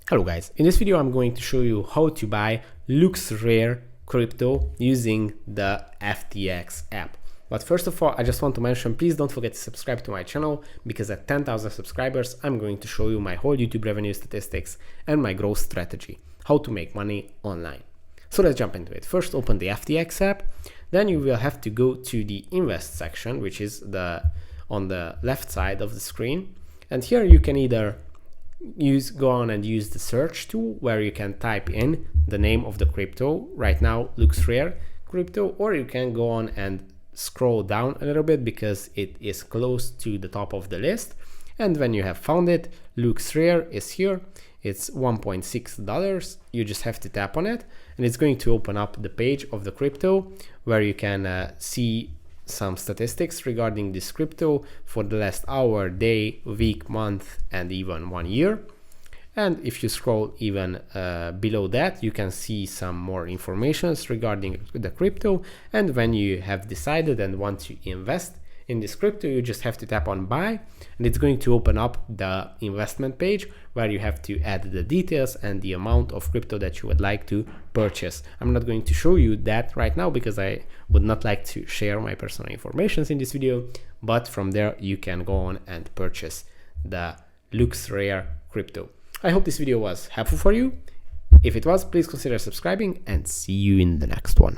Hello guys, in this video I'm going to show you how to buy LooksRare crypto using the FTX app. But first of all, I just want to mention, please don't forget to subscribe to my channel, because at 10,000 subscribers I'm going to show you my whole YouTube revenue statistics and my growth strategy, how to make money online. So let's jump into it. First, open the FTX app, then you will have to go to the invest section, which is on the left side of the screen, and here you can either go on and use the search tool where you can type in the name of the crypto, right now LooksRare crypto, or you can go on and scroll down a little bit because it is close to the top of the list. And when you have found it, LooksRare is here. It's $1.6. You just have to tap on it and it's going to open up the page of the crypto where you can see some statistics regarding this crypto for the last hour, day, week, month, and even 1 year. And if you scroll even below that, you can see some more information regarding the crypto. And when you have decided and want to invest in this crypto, you just have to tap on buy, and it's going to open up the investment page where you have to add the details and the amount of crypto that you would like to purchase. I'm not going to show you that right now because I would not like to share my personal information in this video, but from there you can go on and purchase the LooksRare crypto. I hope this video was helpful for you. If it was, please consider subscribing and see you in the next one.